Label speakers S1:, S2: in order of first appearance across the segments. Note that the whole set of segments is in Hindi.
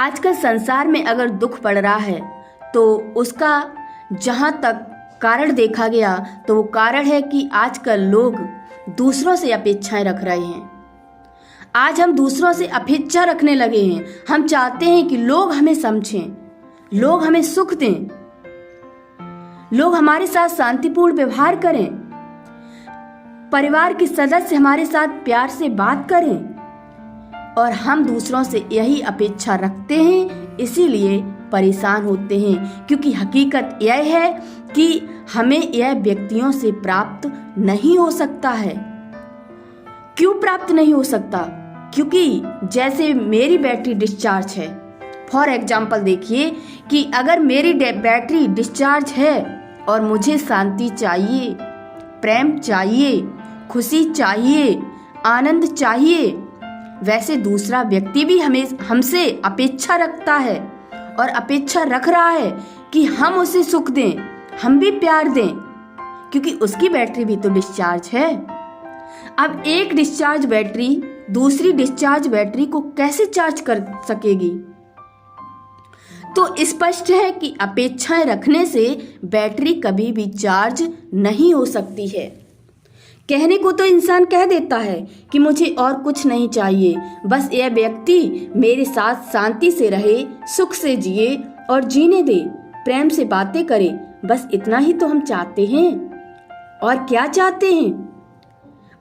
S1: आजकल संसार में अगर दुख पड़ रहा है तो उसका जहाँ तक कारण देखा गया तो वो कारण है कि आजकल लोग दूसरों से अपेक्षाएं रख रहे हैं। आज हम दूसरों से अपेक्षा रखने लगे हैं। हम चाहते हैं कि लोग हमें समझें, लोग हमें सुख दें, लोग हमारे साथ शांतिपूर्ण व्यवहार करें, परिवार के सदस्य हमारे साथ प्यार से बात करें, और हम दूसरों से यही अपेक्षा रखते हैं, इसीलिए परेशान होते हैं। क्योंकि हकीकत यह है कि हमें यह व्यक्तियों से प्राप्त नहीं हो सकता है। क्यों प्राप्त नहीं हो सकता? क्योंकि जैसे मेरी बैटरी डिस्चार्ज है, फॉर एग्जाम्पल देखिए कि अगर मेरी बैटरी डिस्चार्ज है और मुझे शांति चाहिए, प्रेम चाहिए, खुशी चाहिए, आनंद चाहिए, वैसे दूसरा व्यक्ति भी हमसे अपेक्षा रखता है और अपेक्षा रख रहा है कि हम उसे सुख दें, हम भी प्यार दें, क्योंकि उसकी बैटरी भी तो डिस्चार्ज है। अब एक डिस्चार्ज बैटरी दूसरी डिस्चार्ज बैटरी को कैसे चार्ज कर सकेगी? तो स्पष्ट है कि अपेक्षाएं रखने से बैटरी कभी भी चार्ज नहीं हो सकती है। कहने को तो इंसान कह देता है कि मुझे और कुछ नहीं चाहिए, बस यह व्यक्ति मेरे साथ शांति से रहे, सुख से जिए और जीने दे, प्रेम से बातें करे, बस इतना ही तो हम चाहते हैं। और क्या चाहते हैं?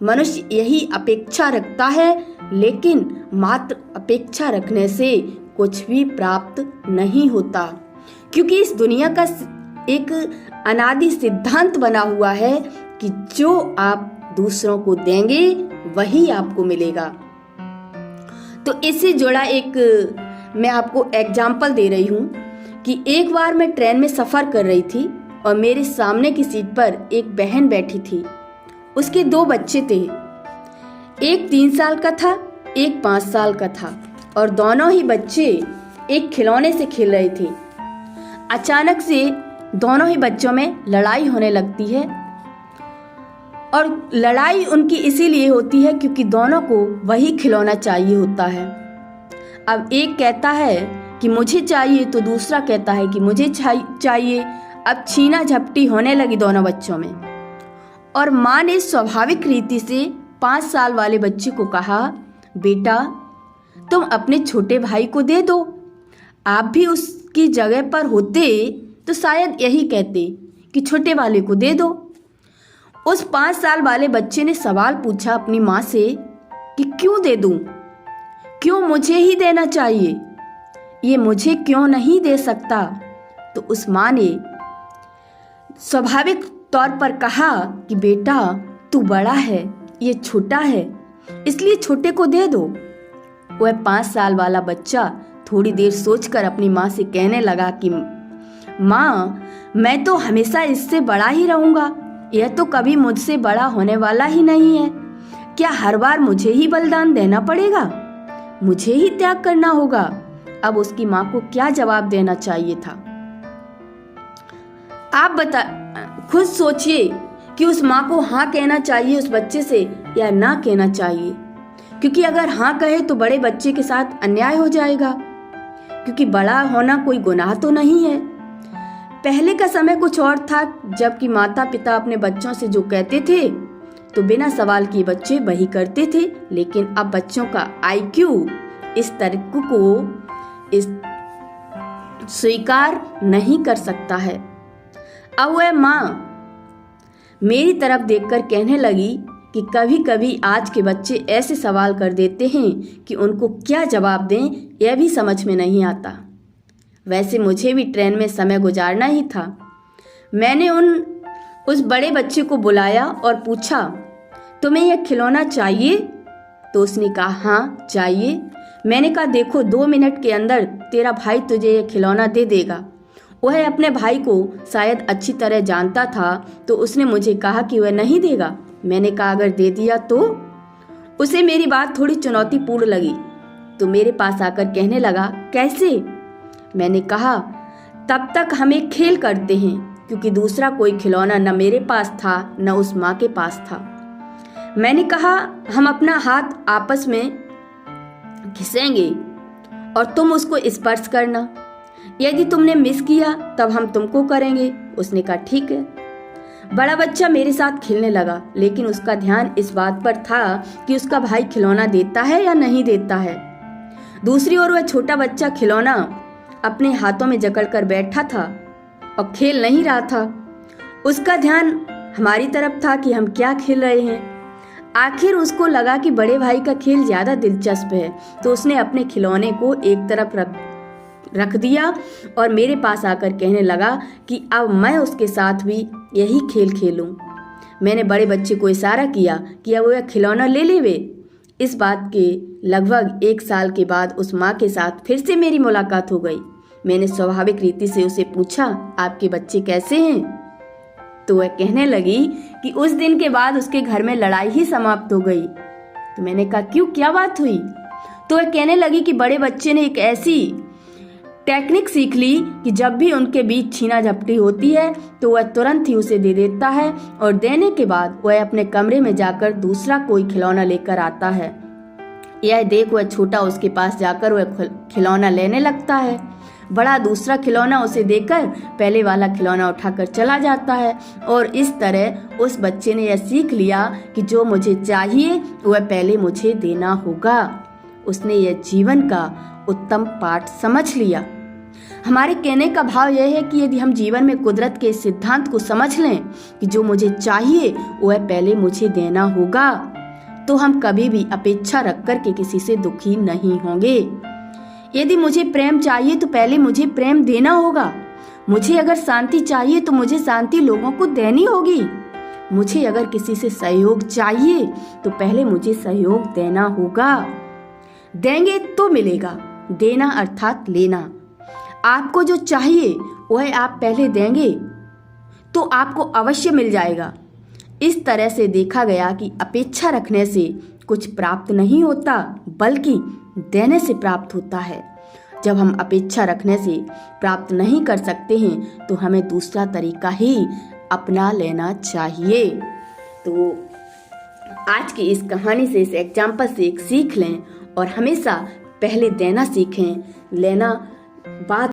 S1: मनुष्य यही अपेक्षा रखता है, लेकिन मात्र अपेक्षा रखने से कुछ भी प्राप्त नहीं होता। क्योंकि इस दुनिया का एक अनादि सिद्धांत बना हुआ है कि जो आप दूसरों को देंगे वही आपको मिलेगा। तो इससे जुड़ा एक मैं आपको एग्जाम्पल दे रही हूँ कि एक बार मैं ट्रेन में सफ़र कर रही थी और मेरे सामने की सीट पर एक बहन बैठी थी। उसके 2 बच्चे थे, एक 3 साल का था, एक 5 साल का था, और दोनों ही बच्चे एक खिलौने से खेल रहे थे। अचानक से दोनों ही बच्चों में लड़ाई होने लगती है, और लड़ाई उनकी इसीलिए होती है क्योंकि दोनों को वही खिलौना चाहिए होता है। अब एक कहता है कि मुझे चाहिए, तो दूसरा कहता है कि मुझे चाहिए। अब छीना झपटी होने लगी दोनों बच्चों में, और माँ ने स्वाभाविक रीति से 5 साल वाले बच्चे को कहा, बेटा तुम अपने छोटे भाई को दे दो। आप भी उसकी जगह पर होते तो शायद यही कहते कि छोटे वाले को दे दो। उस 5 साल वाले बच्चे ने सवाल पूछा अपनी माँ से कि क्यों दे दूं? क्यों मुझे ही देना चाहिए? ये मुझे क्यों नहीं दे सकता? तो उस माँ ने स्वाभाविक तौर पर कहा कि बेटा तू बड़ा है, ये छोटा है, इसलिए छोटे को दे दो। वह 5 साल वाला बच्चा थोड़ी देर सोचकर अपनी माँ से कहने लगा कि माँ, मैं तो हमेशा इससे बड़ा ही रहूंगा, यह तो कभी मुझसे बड़ा होने वाला ही नहीं है। क्या हर बार मुझे ही बलिदान देना पड़ेगा? मुझे ही त्याग करना होगा? अब उसकी माँ को क्या जवाब देना चाहिए था? आप खुद सोचिए कि उस माँ को हाँ कहना चाहिए उस बच्चे से या ना कहना चाहिए। क्योंकि अगर हाँ कहे तो बड़े बच्चे के साथ अन्याय हो जाएगा, क्योंकि बड़ा होना कोई गुनाह तो नहीं है। पहले का समय कुछ और था, जबकि माता पिता अपने बच्चों से जो कहते थे तो बिना सवाल किए बच्चे वही करते थे। लेकिन अब बच्चों का IQ इस तर्क को स्वीकार नहीं कर सकता है। अब वह माँ मेरी तरफ देखकर कहने लगी कि कभी कभी आज के बच्चे ऐसे सवाल कर देते हैं कि उनको क्या जवाब दें यह भी समझ में नहीं आता। वैसे मुझे भी ट्रेन में समय गुजारना ही था। मैंने उस बड़े बच्चे को बुलाया और पूछा, तुम्हें यह खिलौना चाहिए? तो उसने कहा हाँ चाहिए। मैंने कहा देखो 2 मिनट के अंदर तेरा भाई तुझे यह खिलौना दे देगा। वह अपने भाई को शायद अच्छी तरह जानता था, तो उसने मुझे कहा कि वह नहीं देगा। मैंने कहा अगर दे दिया तो? उसे मेरी बात थोड़ी चुनौतीपूर्ण लगी, तो मेरे पास आकर कहने लगा कैसे? मैंने कहा तब तक हम एक खेल करते हैं, क्योंकि दूसरा कोई खिलौना न मेरे पास था न उस माँ के पास था। मैंने कहा हम अपना हाथ आपस में घिसेंगे और तुम उसको स्पर्श करना। यदि तुमने मिस किया तब हम तुमको करेंगे। उसने कहा ठीक है। बड़ा बच्चा मेरे साथ खेलने लगा, लेकिन उसका ध्यान इस बात पर था कि उसका भाई खिलौना देता है या नहीं देता है। दूसरी ओर वह छोटा बच्चा खिलौना अपने हाथों में जकड़कर बैठा था और खेल नहीं रहा था। उसका ध्यान हमारी तरफ था कि हम क्या खेल रहे हैं। आखिर उसको लगा कि बड़े भाई का खेल ज्यादा दिलचस्प है, तो उसने अपने खिलौने को एक तरफ रख दिया और मेरे पास आकर कहने लगा कि अब मैं उसके साथ भी यही खेल खेलूं। मैंने बड़े बच्चे को इशारा किया कि अब वह खिलौना ले लेवे। इस बात के लगभग 1 साल के बाद उस माँ के साथ फिर से मेरी मुलाकात हो गई। मैंने स्वाभाविक रीति से उसे पूछा, आपके बच्चे कैसे हैं? तो वह कहने लगी कि उस दिन के बाद उसके घर में लड़ाई ही समाप्त हो गई। तो मैंने कहा क्यों, क्या बात हुई? तो वह कहने लगी कि बड़े बच्चे ने एक ऐसी टेक्निक सीख ली कि जब भी उनके बीच छीना झपटी होती है तो वह तुरंत ही उसे दे देता है और देने के बाद वह अपने कमरे में जाकर दूसरा कोई खिलौना लेकर आता है। यह देख वह छोटा उसके पास जाकर वह खिलौना लेने लगता है। बड़ा दूसरा खिलौना उसे देकर पहले वाला खिलौना उठाकर चला जाता है और इस तरह उस बच्चे ने यह सीख लिया कि जो मुझे चाहिए वह पहले मुझे देना होगा। उसने यह जीवन का उत्तम पाठ समझ लिया। हमारे कहने का भाव यह है कि यदि हम जीवन में कुदरत के सिद्धांत को समझ लें कि जो मुझे चाहिए वह पहले मुझे देना होगा, तो हम कभी भी अपेक्षा रख कर के किसी से दुखी नहीं होंगे। यदि मुझे प्रेम चाहिए तो पहले मुझे प्रेम देना होगा। मुझे अगर शांति चाहिए तो मुझे शांति लोगों को देनी होगी। मुझे अगर किसी से सहयोग चाहिए तो पहले मुझे सहयोग देना होगा। देंगे तो मिलेगा, देना अर्थात लेना। आपको जो चाहिए वह आप पहले देंगे तो आपको अवश्य मिल जाएगा। इस तरह से देखा गया कि अपेक्षा रखने से कुछ प्राप्त नहीं होता, बल्कि देने से प्राप्त होता है। जब हम अपेक्षा रखने से प्राप्त नहीं कर सकते हैं तो हमें दूसरा तरीका ही अपना लेना चाहिए। तो आज की इस कहानी से, इस एग्जाम्पल से एक सीख लें और हमेशा पहले देना सीखें, लेना बाद